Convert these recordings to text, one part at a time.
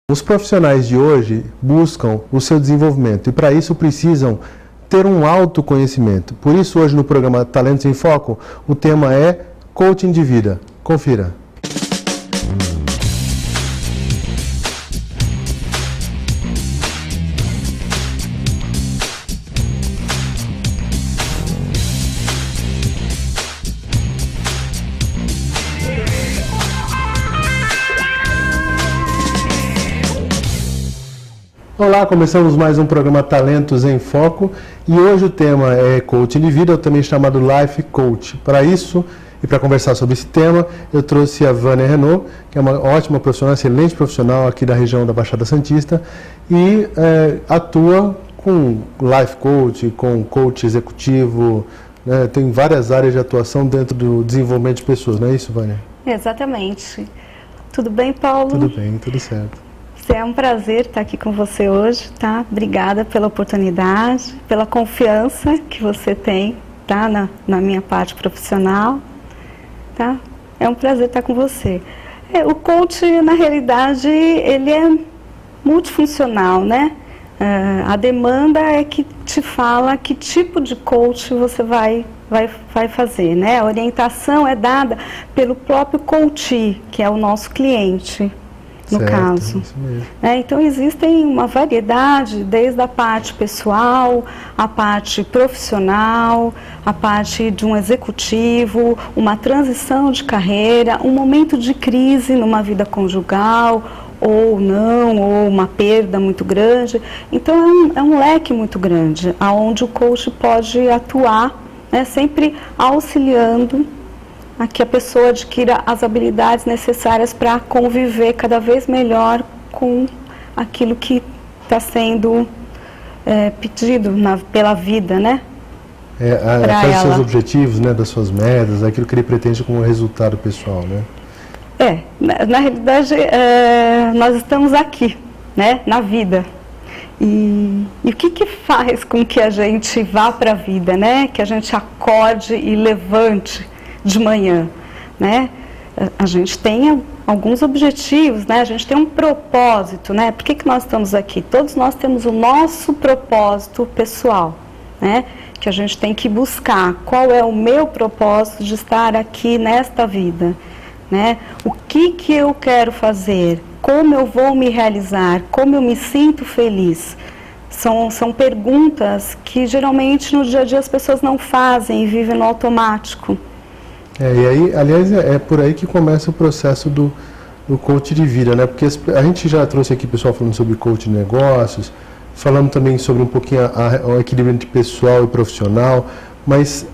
Os profissionais de hoje buscam o seu desenvolvimento e para isso precisam ter um autoconhecimento. Por isso hoje no programa Talentos em Foco, o tema é Coaching de Vida. Confira. Olá, começamos mais um programa Talentos em Foco e hoje o tema é Coaching de Vida, também chamado Life Coach. Para isso e para conversar sobre esse tema, eu trouxe a Vânia Renault, que é uma ótima profissional, excelente profissional aqui da região da Baixada Santista e atua com Life Coach, com Coach executivo, né, tem várias áreas de atuação dentro do desenvolvimento de pessoas, não é isso, Vânia? Exatamente. Tudo bem, Paulo? Tudo bem, tudo certo. É um prazer estar aqui com você hoje, tá? Obrigada pela oportunidade, pela confiança que você tem, tá? Na minha parte profissional, tá? É um prazer estar com você. O coach, na realidade, ele é multifuncional, né? A demanda é que te fala que tipo de coach você vai fazer, né? A orientação é dada pelo próprio coach, que é o nosso cliente. No certo, caso. Isso mesmo. Então existem uma variedade, desde a parte pessoal, a parte profissional, a parte de um executivo, uma transição de carreira, um momento de crise numa vida conjugal, ou não, ou uma perda muito grande. Então é um leque muito grande, onde o coach pode atuar, né, sempre auxiliando a que a pessoa adquira as habilidades necessárias para conviver cada vez melhor com aquilo que está sendo pedido pela vida, né? Quais os seus objetivos, né, das suas metas, aquilo que ele pretende como resultado pessoal, né? Na realidade, nós estamos aqui, né, na vida. E o que faz com que a gente vá para a vida, né? Que a gente acorde e levante de manhã, né? A gente tem alguns objetivos, né? A gente tem um propósito, né? Por que nós estamos aqui? Todos nós temos o nosso propósito pessoal, né? Que a gente tem que buscar. Qual é o meu propósito de estar aqui nesta vida, né? O que eu quero fazer? Como eu vou me realizar? Como eu me sinto feliz? São perguntas que geralmente no dia a dia as pessoas não fazem e vivem no automático. E aí, aliás, é por aí que começa o processo do coach de vida, né? Porque a gente já trouxe aqui pessoal falando sobre coach de negócios, falando também sobre um pouquinho o equilíbrio entre pessoal e profissional, mas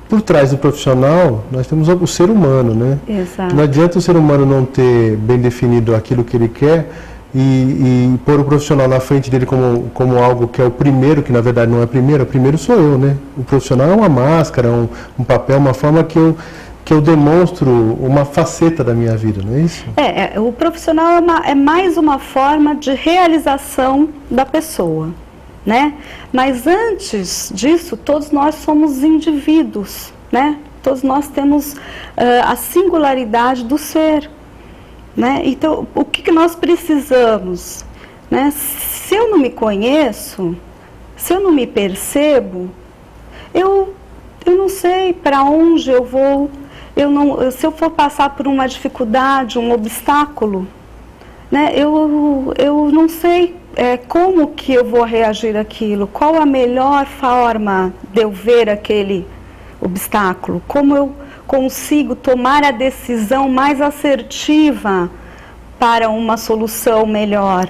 por trás do profissional nós temos o ser humano, né? Exato. Não adianta o ser humano não ter bem definido aquilo que ele quer e pôr o profissional na frente dele como algo que é o primeiro, que na verdade não é o primeiro sou eu, né? O profissional é uma máscara, um papel, uma forma que eu demonstro uma faceta da minha vida, não é isso? O profissional é mais uma forma de realização da pessoa, né? Mas antes disso, todos nós somos indivíduos, né? Todos nós temos a singularidade do ser. Né? Então, o que nós precisamos? Né? Se eu não me conheço, se eu não me percebo, eu não sei para onde eu vou. Se eu for passar por uma dificuldade, um obstáculo, né? Eu não sei como que eu vou reagir àquilo, qual a melhor forma de eu ver aquele obstáculo, como eu consigo tomar a decisão mais assertiva para uma solução melhor,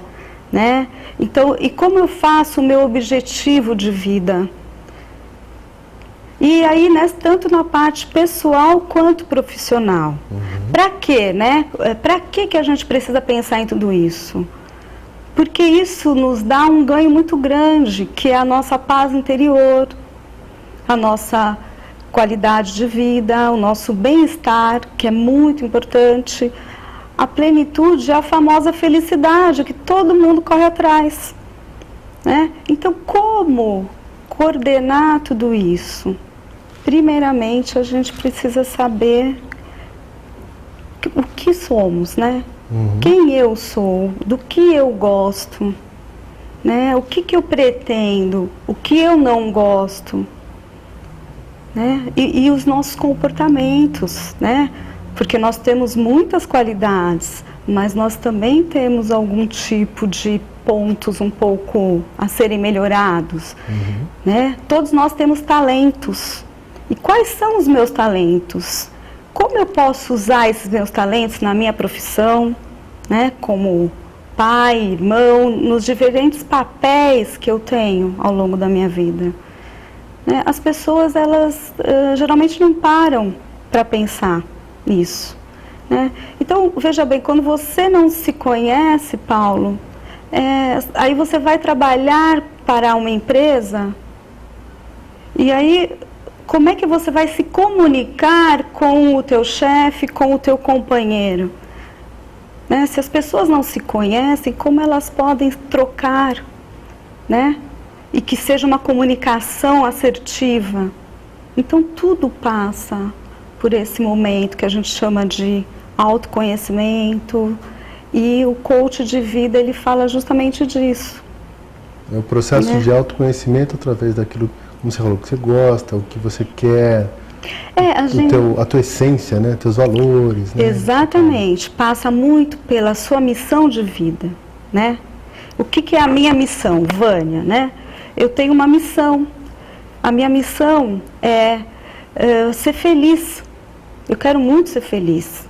né? Então, e como eu faço o meu objetivo de vida? E aí, né, tanto na parte pessoal quanto profissional. Para quê, né? Para que a gente precisa pensar em tudo isso? Porque isso nos dá um ganho muito grande, que é a nossa paz interior, a nossa qualidade de vida, o nosso bem-estar, que é muito importante, a plenitude, a famosa felicidade, que todo mundo corre atrás, né? Então, como coordenar tudo isso? Primeiramente, a gente precisa saber o que somos, né? Quem eu sou, do que eu gosto, né? O que eu pretendo, o que eu não gosto, né? E os nossos comportamentos, né? Porque nós temos muitas qualidades, mas nós também temos algum tipo de pontos um pouco a serem melhorados, né? Todos nós temos talentos. E quais são os meus talentos? Como eu posso usar esses meus talentos na minha profissão, né? Como pai, irmão, nos diferentes papéis que eu tenho ao longo da minha vida. Né? As pessoas, elas geralmente não param para pensar nisso. Né? Então, veja bem, quando você não se conhece, Paulo, aí você vai trabalhar para uma empresa e aí como é que você vai se comunicar com o teu chefe, com o teu companheiro? Né? Se as pessoas não se conhecem, como elas podem trocar, né? E que seja uma comunicação assertiva? Então tudo passa por esse momento que a gente chama de autoconhecimento, e o coach de vida, ele fala justamente disso. É o processo, né, de autoconhecimento através daquilo, como você falou, que você gosta, o que você quer, a tua essência, né, teus valores. Né? Exatamente, passa muito pela sua missão de vida, né? O que é a minha missão, Vânia, né? Eu tenho uma missão. A minha missão é ser feliz. Eu quero muito ser feliz.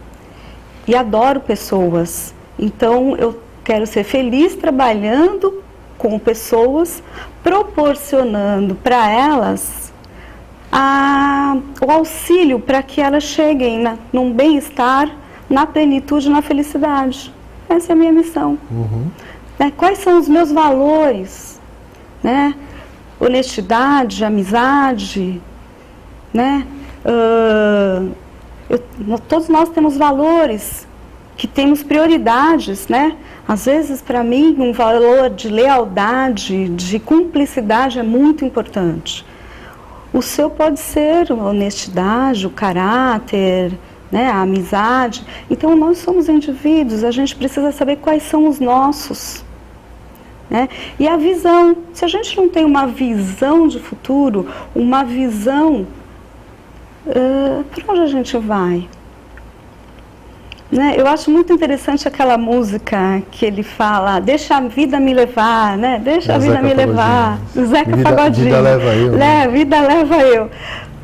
E adoro pessoas. Então, eu quero ser feliz trabalhando com pessoas, proporcionando para elas o auxílio para que elas cheguem num bem-estar, na plenitude, na felicidade. Essa é a minha missão. Né? Quais são os meus valores? Né? Honestidade, amizade, né? Todos nós temos valores, que temos prioridades, né? Às vezes, para mim, um valor de lealdade, de cumplicidade é muito importante. O seu pode ser a honestidade, o caráter, né? A amizade. Então, nós somos indivíduos, a gente precisa saber quais são os nossos. Né? E a visão. Se a gente não tem uma visão de futuro, uma visão, para onde a gente vai? Né? Eu acho muito interessante aquela música que ele fala, deixa a vida me levar, né? Deixa a vida me levar. Zeca Pagodinho. Vida leva eu. Né? Vida leva eu.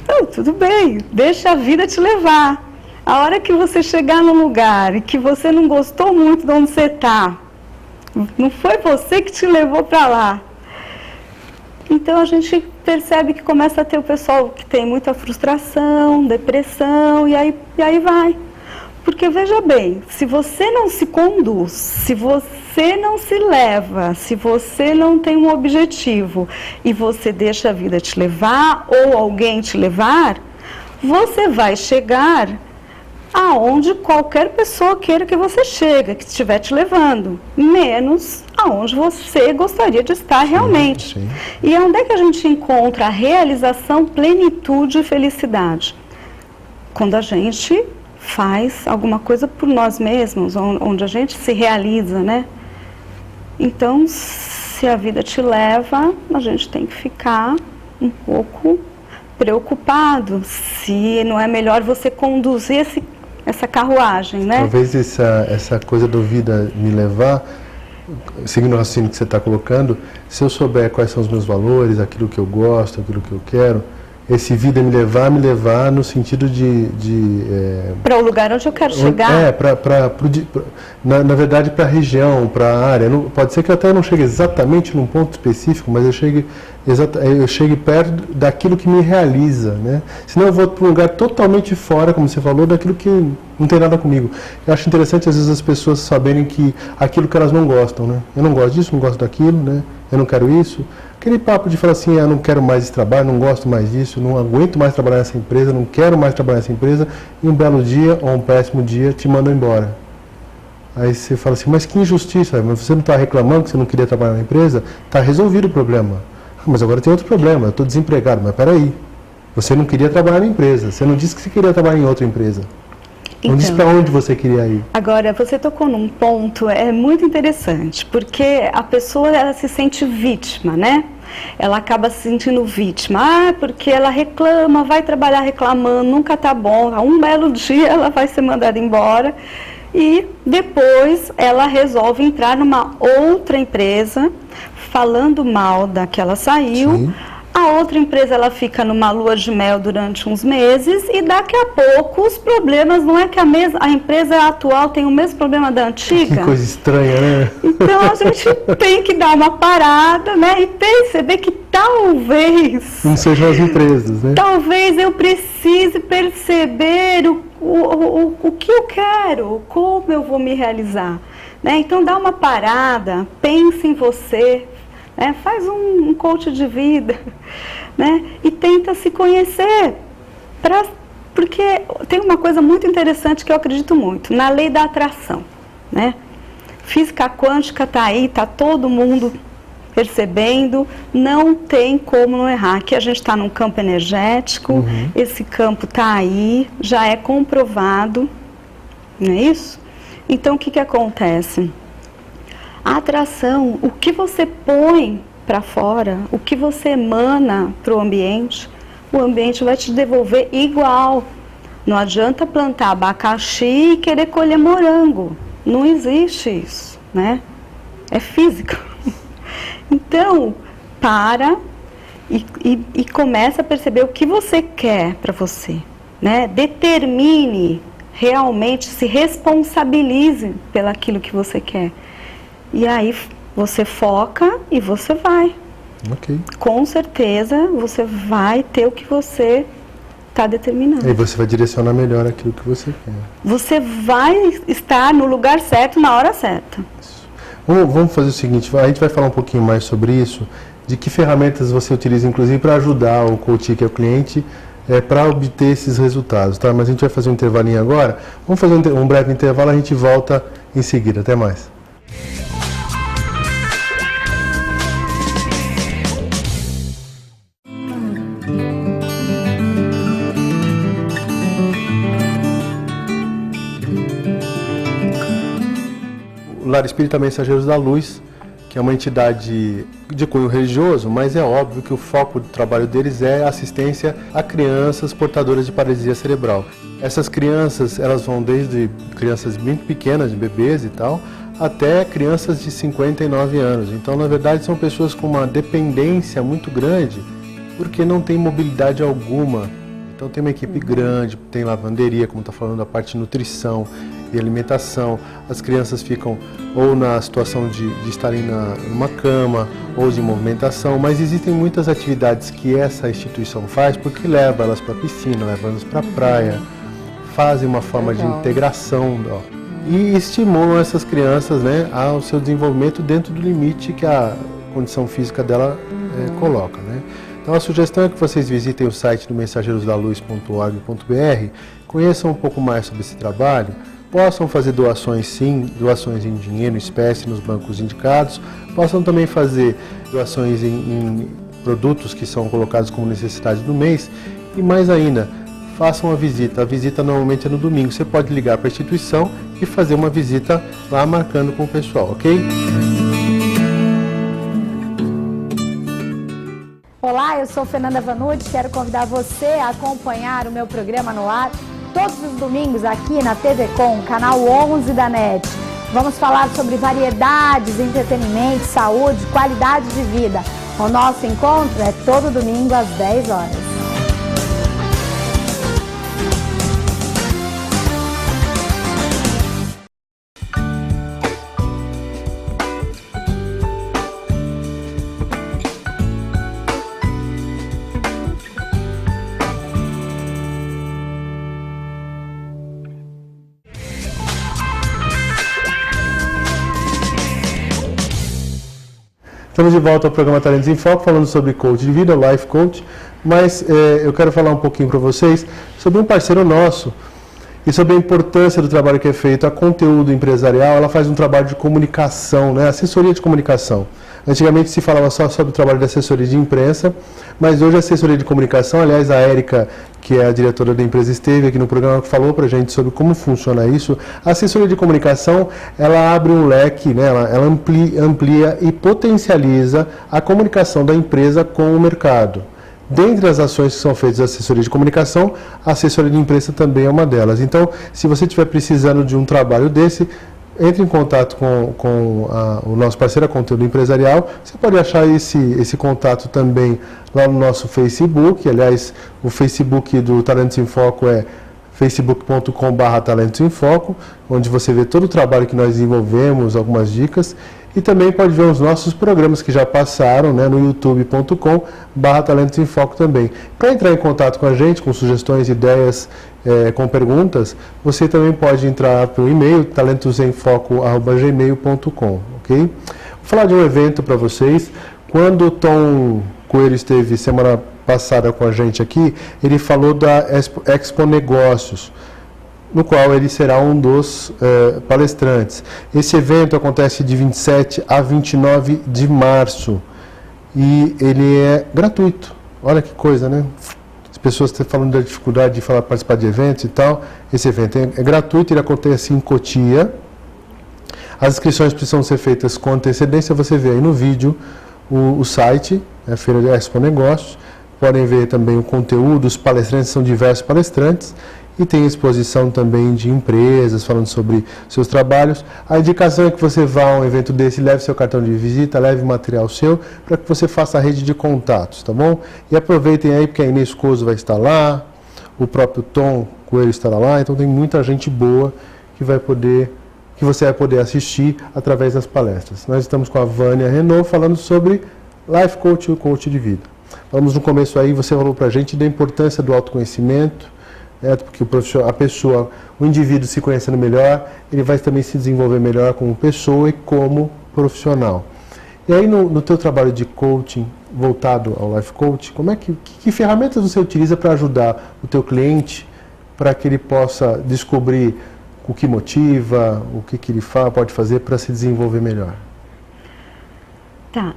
Então, tudo bem, deixa a vida te levar. A hora que você chegar num lugar e que você não gostou muito de onde você está, não foi você que te levou para lá. Então a gente percebe que começa a ter o pessoal que tem muita frustração, depressão, e aí vai. Porque veja bem, se você não se conduz, se você não se leva, se você não tem um objetivo e você deixa a vida te levar ou alguém te levar, você vai chegar aonde qualquer pessoa queira que você chegue, que estiver te levando, menos aonde você gostaria de estar realmente. Sim. E onde é que a gente encontra a realização, plenitude e felicidade? Quando a gente faz alguma coisa por nós mesmos, onde a gente se realiza, né? Então, se a vida te leva, a gente tem que ficar um pouco preocupado, se não é melhor você conduzir essa carruagem, né? Talvez essa coisa do vida me levar, seguindo o raciocínio que você está colocando, se eu souber quais são os meus valores, aquilo que eu gosto, aquilo que eu quero, esse vida me levar no sentido para o lugar onde eu quero chegar. Na verdade, para a região, para a área. Não, pode ser que eu até não chegue exatamente num ponto específico, mas eu chegue perto daquilo que me realiza, né? Senão eu vou para um lugar totalmente fora, como você falou, daquilo que não tem nada comigo. Eu acho interessante, às vezes, as pessoas saberem que aquilo que elas não gostam, né? Eu não gosto disso, não gosto daquilo, né? Eu não quero isso. Aquele papo de falar assim, eu não quero mais esse trabalho, não gosto mais disso, não aguento mais trabalhar nessa empresa, não quero mais trabalhar nessa empresa, e um belo dia ou um péssimo dia te mandam embora. Aí você fala assim, mas que injustiça, mas você não está reclamando que você não queria trabalhar na empresa? Está resolvido o problema. Mas agora tem outro problema, eu estou desempregado, mas peraí, você não queria trabalhar na empresa, você não disse que você queria trabalhar em outra empresa. Então, diz para onde você queria ir. Agora, você tocou num ponto muito interessante, porque a pessoa ela se sente vítima, né? Ela acaba se sentindo vítima, porque ela reclama, vai trabalhar reclamando, nunca tá bom, um belo dia ela vai ser mandada embora e depois ela resolve entrar numa outra empresa, falando mal da que ela saiu. Sim. A outra empresa ela fica numa lua de mel durante uns meses e daqui a pouco os problemas, não é que a empresa atual tem o mesmo problema da antiga? Que coisa estranha, né? Então a gente tem que dar uma parada, né, e perceber que talvez... Não sejam as empresas, né? Talvez eu precise perceber o que eu quero, como eu vou me realizar, né? Então dá uma parada, pense em você, faz um coach de vida, né? E tenta se conhecer, porque tem uma coisa muito interessante que eu acredito muito, na lei da atração, né? Física quântica está aí, está todo mundo percebendo, não tem como não errar. Aqui a gente está num campo energético, esse campo está aí, já é comprovado, não é isso? Então o que acontece? A atração, o que você põe para fora, o que você emana para o ambiente vai te devolver igual. Não adianta plantar abacaxi e querer colher morango. Não existe isso, né? É física. Então, para e começa a perceber o que você quer para você, né? Determine, realmente se responsabilize pelaquilo que você quer. E aí você foca e você vai. Ok. Com certeza você vai ter o que você está determinando. E você vai direcionar melhor aquilo que você quer. Você vai estar no lugar certo, na hora certa. Isso. Vamos fazer o seguinte, a gente vai falar um pouquinho mais sobre isso, de que ferramentas você utiliza, inclusive, para ajudar o coach, que é o cliente, para obter esses resultados, tá? Mas a gente vai fazer um intervalinho agora. Vamos fazer um breve intervalo, a gente volta em seguida. Até mais. O Lar Espírita Mensageiros da Luz, que é uma entidade de cunho religioso, mas é óbvio que o foco do trabalho deles é assistência a crianças portadoras de paralisia cerebral. Essas crianças, elas vão desde crianças bem pequenas, de bebês e tal, até crianças de 59 anos. Então, na verdade, são pessoas com uma dependência muito grande, porque não tem mobilidade alguma. Então, tem uma equipe grande, tem lavanderia, como está falando, a parte de nutrição e alimentação. As crianças ficam ou na situação de estarem numa cama ou de movimentação, mas existem muitas atividades que essa instituição faz, porque leva elas para a piscina, leva elas para a praia, fazem uma forma de integração, e estimulam essas crianças, né, ao seu desenvolvimento dentro do limite que a condição física dela coloca, né? Então a sugestão é que vocês visitem o site do mensageirosdaluz.org.br, conheçam um pouco mais sobre esse trabalho, possam fazer doações, sim, doações em dinheiro, em espécie, nos bancos indicados, possam também fazer doações em produtos que são colocados como necessidade do mês, e mais ainda, façam a visita normalmente é no domingo, você pode ligar para a instituição e fazer uma visita lá marcando com o pessoal, ok? Olá, eu sou Fernanda Vanucci, quero convidar você a acompanhar o meu programa no ar todos os domingos aqui na TV Com, canal 11 da NET. Vamos falar sobre variedades, entretenimento, saúde, qualidade de vida. O nosso encontro é todo domingo às 10 horas. Estamos de volta ao programa Talentos em Foco, falando sobre coach de vida, Life Coach, mas eu quero falar um pouquinho para vocês sobre um parceiro nosso. E sobre a importância do trabalho que é feito, a Conteúdo Empresarial, ela faz um trabalho de comunicação, né? Assessoria de comunicação. Antigamente se falava só sobre o trabalho de assessoria de imprensa, mas hoje a assessoria de comunicação, aliás, a Érica, que é a diretora da empresa, esteve aqui no programa, falou para a gente sobre como funciona isso. A assessoria de comunicação, ela abre um leque, né? ela amplia e potencializa a comunicação da empresa com o mercado. Dentre as ações que são feitas da assessoria de comunicação, a assessoria de imprensa também é uma delas. Então, se você estiver precisando de um trabalho desse, entre em contato com o nosso parceiro, a Conteúdo Empresarial. Você pode achar esse contato também lá no nosso Facebook. Aliás, o Facebook do Talentos em Foco é facebook.com/Talentos em Foco, onde você vê todo o trabalho que nós desenvolvemos, algumas dicas. E também pode ver os nossos programas que já passaram, né, no youtube.com/Talentos em Foco também. Para entrar em contato com a gente, com sugestões, ideias, com perguntas, você também pode entrar pelo e-mail talentosemfoco@gmail.com, ok? Vou falar de um evento para vocês. Quando o Tom Coelho esteve semana passada com a gente aqui, ele falou da Expo Negócios, no qual ele será um dos palestrantes. Esse evento acontece de 27 a 29 de março e ele é gratuito. Olha que coisa, né? As pessoas estão falando da dificuldade de participar de eventos e tal. Esse evento é gratuito, ele acontece em Cotia. As inscrições precisam ser feitas com antecedência. Você vê aí no vídeo o site, a Feira de Expo Negócios. Podem ver também o conteúdo, os palestrantes, são diversos palestrantes. E tem exposição também de empresas falando sobre seus trabalhos. A indicação é que você vá a um evento desse, leve seu cartão de visita, leve material seu, para que você faça a rede de contatos, tá bom? E aproveitem aí, porque a Inês Coso vai estar lá, o próprio Tom Coelho estará lá, então tem muita gente boa que você vai poder assistir através das palestras. Nós estamos com a Vânia Renault falando sobre Life Coach e o Coach de Vida. Vamos no começo aí, você falou para a gente da importância do autoconhecimento, porque o indivíduo se conhecendo melhor, ele vai também se desenvolver melhor como pessoa e como profissional. E aí no teu trabalho de coaching, voltado ao Life Coach, que ferramentas você utiliza para ajudar o teu cliente, para que ele possa descobrir o que motiva, o que ele pode fazer para se desenvolver melhor? Tá,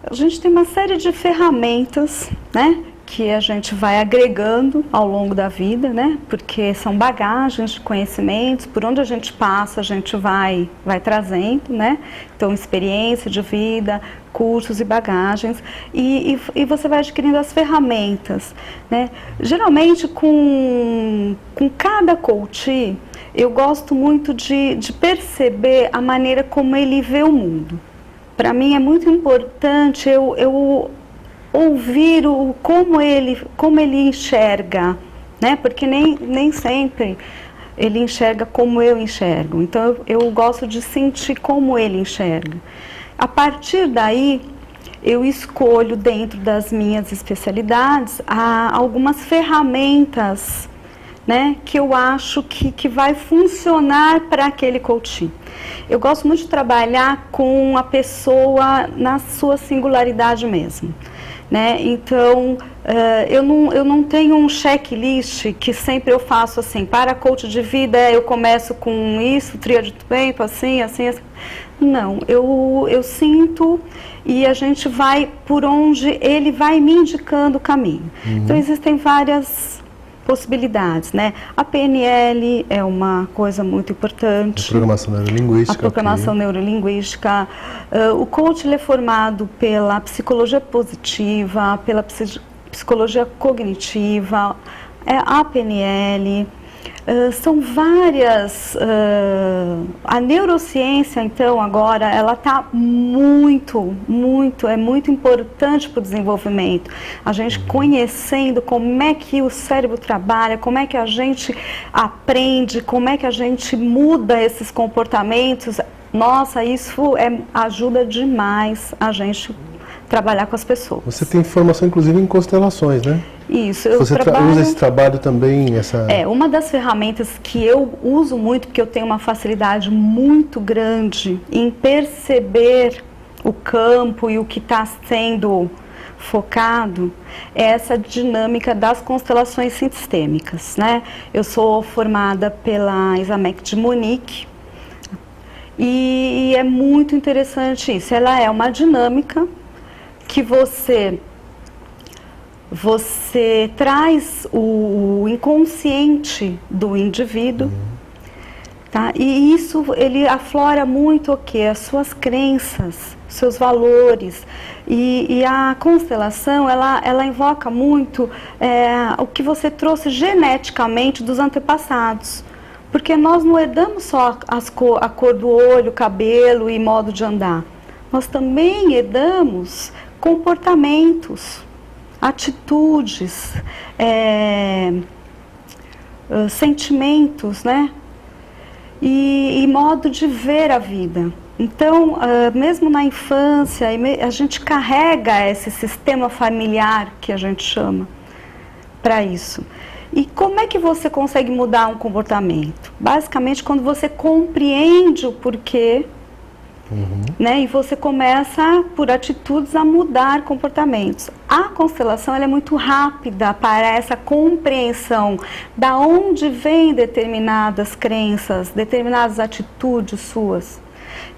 a gente tem uma série de ferramentas, né, que a gente vai agregando ao longo da vida, né, porque são bagagens de conhecimentos, por onde a gente passa a gente vai trazendo, né, então experiência de vida, cursos e bagagens, e você vai adquirindo as ferramentas, né. Geralmente com cada coach, eu gosto muito de perceber a maneira como ele vê o mundo. Para mim é muito importante eu ouvir como ele enxerga, né? Porque nem sempre ele enxerga como eu enxergo. Então eu gosto de sentir como ele enxerga. A partir daí eu escolho dentro das minhas especialidades algumas ferramentas, né, que eu acho que vai funcionar para aquele coaching. Eu gosto muito de trabalhar com a pessoa na sua singularidade mesmo, né? Então, eu não tenho um checklist que sempre eu faço assim, para coach de vida eu começo com isso, tríade do tempo, assim. Não, eu sinto e a gente vai por onde ele vai me indicando o caminho. Uhum. Então, existem várias possibilidades, né? A PNL é uma coisa muito importante. A programação neurolinguística. A programação neurolinguística. O coach ele é formado pela psicologia positiva, pela psicologia cognitiva, a PNL. São várias, a neurociência então agora ela está muito importante para o desenvolvimento, a gente conhecendo como é que o cérebro trabalha, como é que a gente aprende, como é que a gente muda esses comportamentos, nossa, isso ajuda demais a gente trabalhar com as pessoas. Você tem formação inclusive em constelações, né? Isso, Você usa esse trabalho também? Uma das ferramentas que eu uso muito, porque eu tenho uma facilidade muito grande em perceber o campo e o que está sendo focado é essa dinâmica das constelações sistêmicas, né? Eu sou formada pela Isamec de Munique e é muito interessante isso. Ela é uma dinâmica que você traz o inconsciente do indivíduo, tá? E isso, ele aflora muito o quê? As suas crenças, seus valores. E a constelação, ela invoca muito o que você trouxe geneticamente dos antepassados. Porque nós não herdamos só a cor do olho, cabelo e modo de andar. Nós também herdamos comportamentos, atitudes, sentimentos, né? E modo de ver a vida. Então, mesmo na infância, a gente carrega esse sistema familiar, que a gente chama, para isso. E como é que você consegue mudar um comportamento? Basicamente, quando você compreende o porquê, né, e você começa, por atitudes, a mudar comportamentos. A constelação ela é muito rápida para essa compreensão da onde vêm determinadas crenças, determinadas atitudes suas.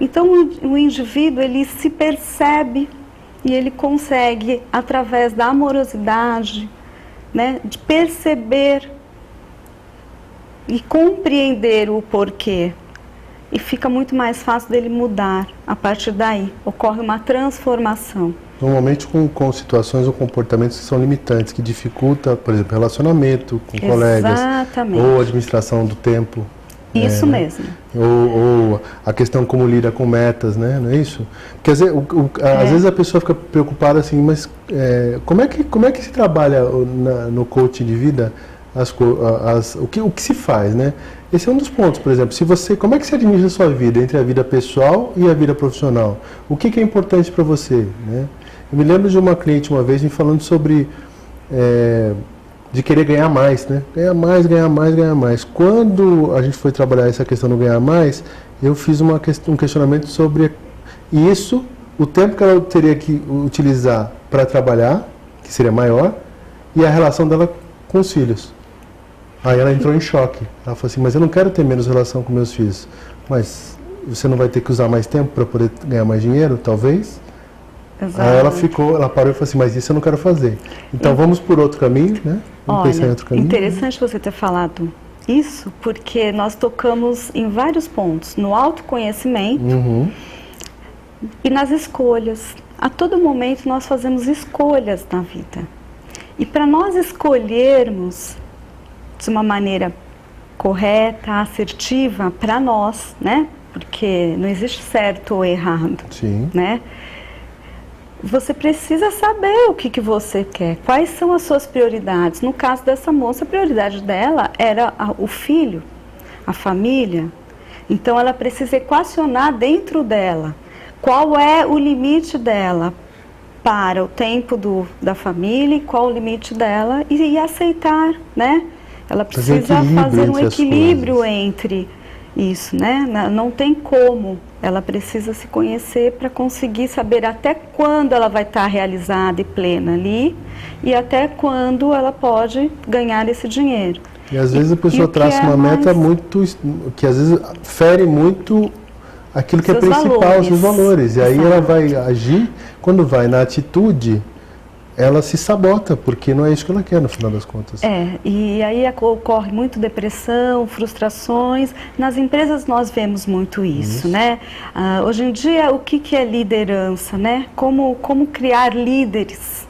Então, o indivíduo, ele se percebe e ele consegue, através da amorosidade, né, de perceber e compreender o porquê. E fica muito mais fácil dele mudar. A partir daí, ocorre uma transformação. Normalmente com situações ou comportamentos que são limitantes, que dificultam, por exemplo, relacionamento com colegas, ou administração do tempo. Isso mesmo. Ou a questão como lida com metas, né? Não é isso? Porque às vezes a pessoa fica preocupada assim, mas como é que se trabalha no coaching de vida o que se faz, né? Esse é um dos pontos, por exemplo, como é que você administra a sua vida entre a vida pessoal e a vida profissional? O que é importante para você, né? Eu me lembro de uma cliente uma vez me falando sobre de querer ganhar mais, né? Ganhar mais, ganhar mais, ganhar mais. Quando a gente foi trabalhar essa questão do ganhar mais, eu fiz um questionamento sobre isso, o tempo que ela teria que utilizar para trabalhar, que seria maior, e a relação dela com os filhos. Aí ela entrou em choque. Ela falou assim, mas eu não quero ter menos relação com meus filhos. Mas você não vai ter que usar mais tempo para poder ganhar mais dinheiro, talvez? Exato. Aí ela parou e falou assim, mas isso eu não quero fazer. Então vamos por outro caminho, né? Vamos pensar em outro caminho. Interessante você ter falado isso, porque nós tocamos em vários pontos. No autoconhecimento e nas escolhas. A todo momento nós fazemos escolhas na vida. E para nós escolhermos de uma maneira correta, assertiva para nós, né? Porque não existe certo ou errado. Sim. Né? Você precisa saber o que você quer, quais são as suas prioridades. No caso dessa moça, a prioridade dela era o filho, a família. Então ela precisa equacionar dentro dela qual é o limite dela para o tempo da família, qual o limite dela e aceitar, né? Ela precisa fazer um equilíbrio entre isso, né? Não tem como. Ela precisa se conhecer para conseguir saber até quando ela vai estar realizada e plena ali e até quando ela pode ganhar esse dinheiro. E às vezes a pessoa traça uma meta muito, que às vezes fere muito aquilo que é principal, os seus valores. E aí ela vai agir, quando vai na atitude, ela se sabota, porque não é isso que ela quer no final das contas. E aí ocorre muito depressão, frustrações. Nas empresas nós vemos muito isso, né? Hoje em dia, o que é liderança, né? Como criar líderes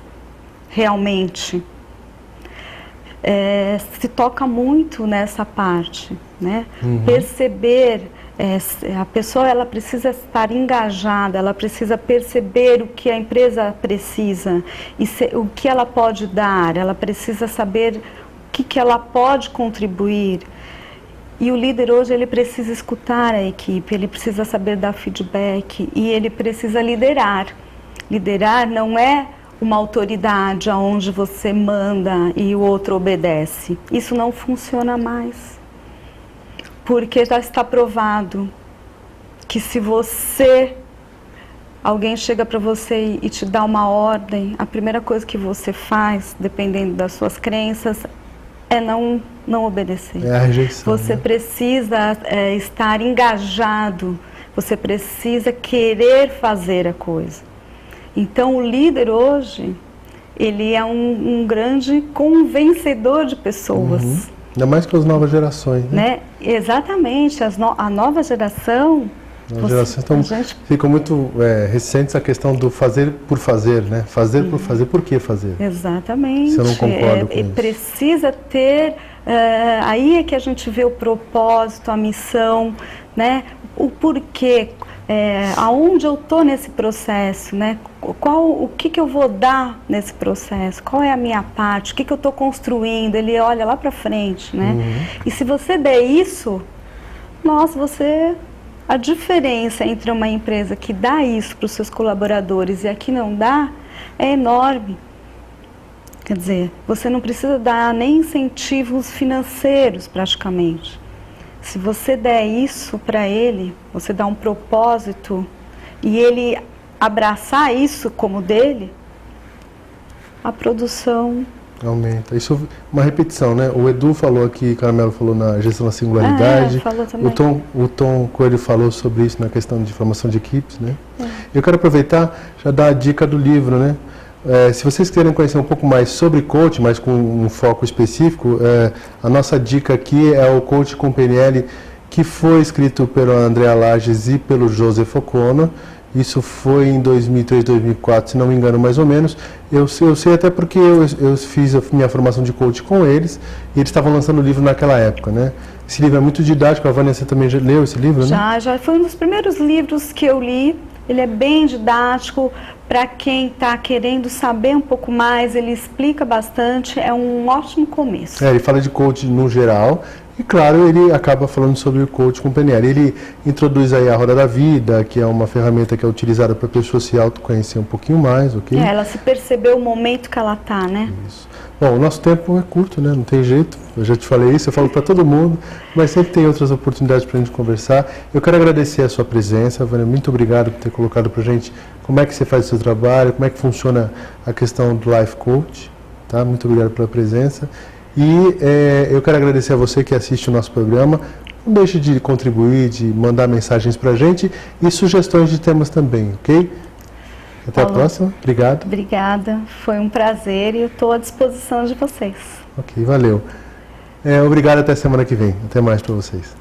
realmente? Se toca muito nessa parte, né? Perceber... a pessoa ela precisa estar engajada, ela precisa perceber o que a empresa precisa e o que ela pode dar, ela precisa saber o que ela pode contribuir. E o líder hoje ele precisa escutar a equipe, ele precisa saber dar feedback e ele precisa liderar. Liderar não é uma autoridade onde você manda e o outro obedece. Isso não funciona mais. Porque já está provado que se você alguém chega para você e te dá uma ordem, a primeira coisa que você faz, dependendo das suas crenças, é não obedecer. É a rejeição. Você precisa estar engajado, você precisa querer fazer a coisa. Então o líder hoje, ele é um grande convencedor de pessoas. Ainda mais com as novas gerações, né? Exatamente, a nova geração... As gerações ficam muito recentes a questão do fazer por fazer, né? Fazer por fazer, por que fazer? Exatamente. Você não concorda com isso? Precisa ter, aí é que a gente vê o propósito, a missão, né? O porquê, aonde eu estou nesse processo, né? O que eu vou dar nesse processo? Qual é a minha parte? O que eu estou construindo? Ele olha lá para frente, né? E se você der isso, nossa, a diferença entre uma empresa que dá isso para os seus colaboradores e a que não dá é enorme. Quer dizer, você não precisa dar nem incentivos financeiros praticamente. Se você der isso para ele, você dá um propósito e ele abraçar isso como dele, a produção aumenta. Isso é uma repetição, né? O Edu falou aqui, Caramelo falou na gestão da singularidade. Falou também. O Tom Coelho falou sobre isso na questão de formação de equipes, né? Eu quero aproveitar, já dar a dica do livro, né? Se vocês quiserem conhecer um pouco mais sobre coach, mas com um foco específico, a nossa dica aqui é o Coach com PNL, que foi escrito pelo André Lages e pelo Joseph O'Connor. Isso foi em 2003, 2004, se não me engano, mais ou menos. Eu sei até porque eu fiz a minha formação de coach com eles e eles estavam lançando o livro naquela época, né? Esse livro é muito didático. A Vânia, você também já leu esse livro, né? Já foi um dos primeiros livros que eu li. Ele é bem didático para quem está querendo saber um pouco mais. Ele explica bastante, é um ótimo começo. Ele fala de coach no geral. E claro, ele acaba falando sobre o coach com PNL. Ele introduz aí a Roda da Vida, que é uma ferramenta que é utilizada para a pessoa se autoconhecer um pouquinho mais, ok? Ela se percebeu o momento que ela está, né? Isso. Bom, o nosso tempo é curto, né? Não tem jeito. Eu já te falei isso, eu falo para todo mundo, mas sempre tem outras oportunidades para a gente conversar. Eu quero agradecer a sua presença, Vânia. Muito obrigado por ter colocado para a gente como é que você faz o seu trabalho, como é que funciona a questão do Life Coach, tá? Muito obrigado pela presença. E eu quero agradecer a você que assiste o nosso programa. Não deixe de contribuir, de mandar mensagens para a gente e sugestões de temas também, ok? Até a próxima. Obrigado. Obrigada. Foi um prazer e eu estou à disposição de vocês. Ok, valeu. Obrigado, até semana que vem. Até mais para vocês.